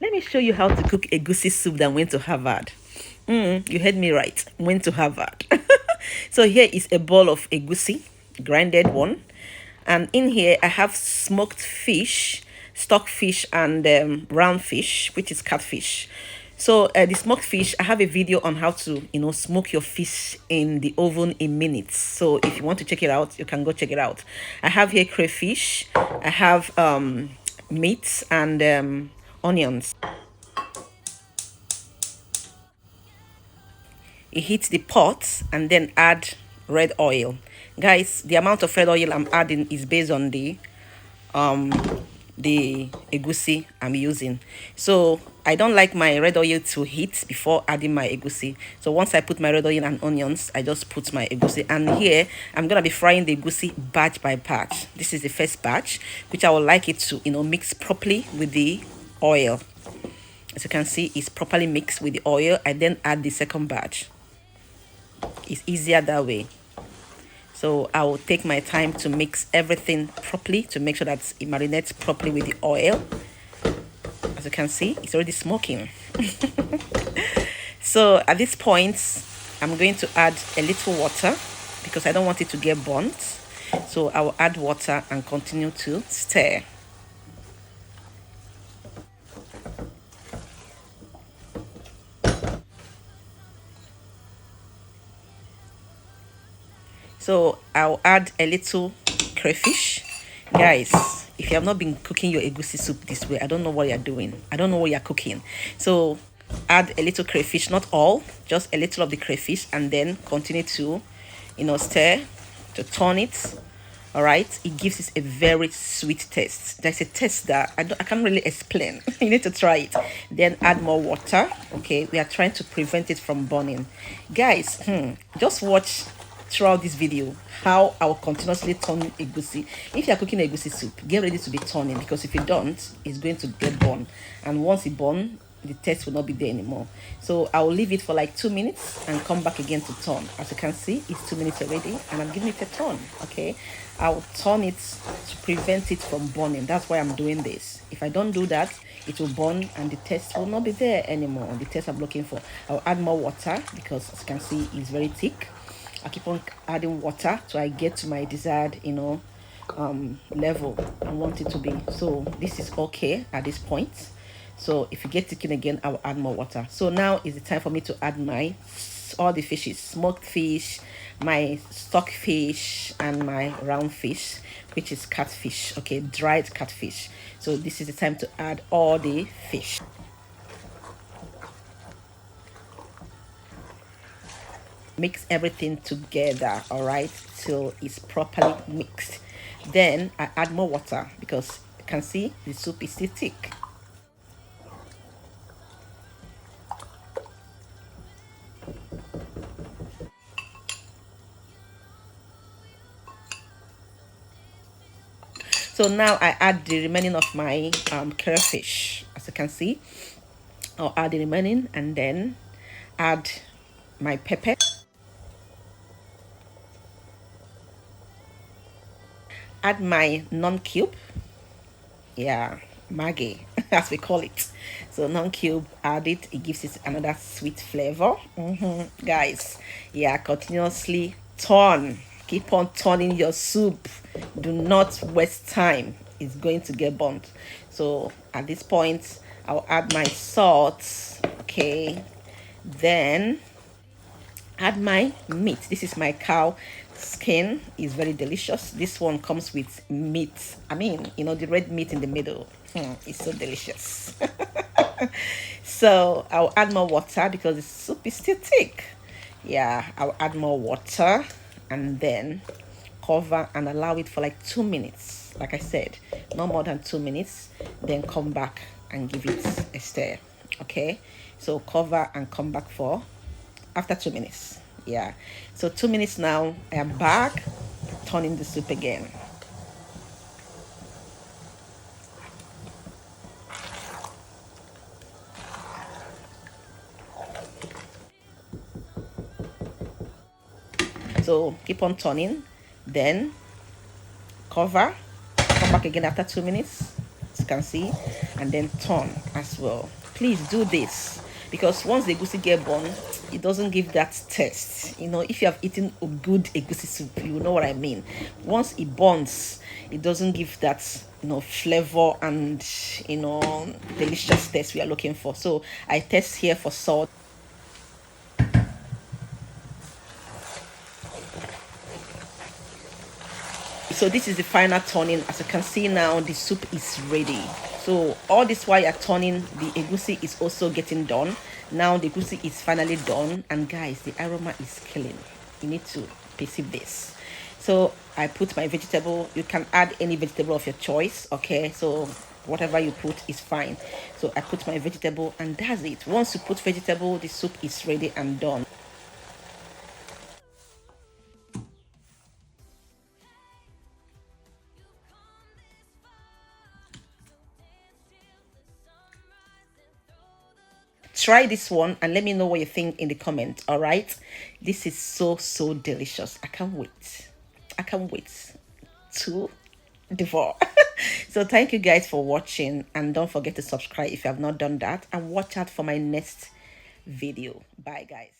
Let me show you how to cook egusi soup that went to Harvard. You heard me right. Went to Harvard. So here is a bowl of egusi, grinded one. And in here, I have smoked fish, stock fish, and round fish, which is catfish. So the smoked fish, I have a video on how to, smoke your fish in the oven in minutes. So if you want to check it out, you can go check it out. I have here crayfish. I have meat and onions. You heat the pot and then add red oil. Guys, the amount of red oil I'm adding is based on um the egusi I'm using. So I don't like my red oil to heat before adding my egusi. So once I put my red oil and onions, I just put my egusi. And here I'm gonna be frying the egusi batch by batch. This is the first batch, which I would like it to mix properly with the oil. As you can see, it's properly mixed with the oil. I then add the second batch. It's easier that way. So I will take my time to mix everything properly to make sure that it marinates properly with the oil. As you can see, it's already smoking. So at this point, I'm going to add a little water because I don't want it to get burnt. So I will add water and continue to stir. So I'll add a little crayfish. Guys, if you have not been cooking your egusi soup this way, I don't know what you're doing. I don't know what you're cooking. So add a little crayfish, not all, just a little of the crayfish, and then continue to, stir, to turn it. All right, it gives it a very sweet taste. There's a taste that I can't really explain. You need to try it. Then add more water. Okay, we are trying to prevent it from burning. Guys, just watch throughout this video how I will continuously turn egusi. If you are cooking egusi soup, get ready to be turning, because if you don't, it's going to get burned, and once it burns, the taste will not be there anymore. So I will leave it for like 2 minutes and come back again to turn. As you can see, it's 2 minutes already and I'm giving it a turn. Okay, I will turn it to prevent it from burning. That's why I'm doing this. If I don't do that, it will burn and the taste will not be there anymore, the taste I'm looking for. I'll add more water because, as you can see, it's very thick. I keep on adding water till I get to my desired, level I want it to be. So this is okay at this point. So if you get thicken again, I will add more water. So now is the time for me to add all the fishes: smoked fish, my stock fish, and my round fish, which is catfish. Okay, dried catfish. So this is the time to add all the fish. Mix everything together, all right, till it's properly mixed. Then I add more water because you can see the soup is still thick. So now I add the remaining of my crayfish. As you can see, I'll add the remaining and then add my pepper. Add my non-cube. Yeah, Maggi, as we call it. So non-cube, add it. It gives it another sweet flavor. Guys, yeah, continuously turn. Keep on turning your soup. Do not waste time. It's going to get burnt. So at this point, I'll add my salt. Okay, then add my meat. This is my cow skin. Is very delicious. This one comes with meat. I mean, the red meat in the middle. It's so delicious. So I'll add more water because the soup is still thick. Yeah, I'll add more water and then cover and allow it for like 2 minutes. Like I said, no more than 2 minutes. Then come back and give it a stir. Okay, so cover and come back for after 2 minutes. Yeah, so 2 minutes now. I am back, turning the soup again. So keep on turning, then cover, come back again after 2 minutes. As you can see, and then turn as well. Please do this, because once the egusi get burnt, it doesn't give that taste. You know, if you have eaten a good egusi soup, you know what I mean. Once it burns, it doesn't give that, you know, flavor and, you know, delicious taste we are looking for. So I test here for salt. So this is the final turning. As you can see now, the soup is ready. So all this while you're turning, the egusi is also getting done. Now the egusi is finally done, and guys, the aroma is killing. You need to perceive this. So I put my vegetable. You can add any vegetable of your choice, okay? So whatever you put is fine. So I put my vegetable, and that's it. Once you put vegetable, the soup is ready and done. Try this one and let me know what you think in the comment. All right, this is so delicious. I can't wait. I can't wait to devour. So thank you guys for watching, and don't forget to subscribe if you have not done that, and watch out for my next video. Bye guys.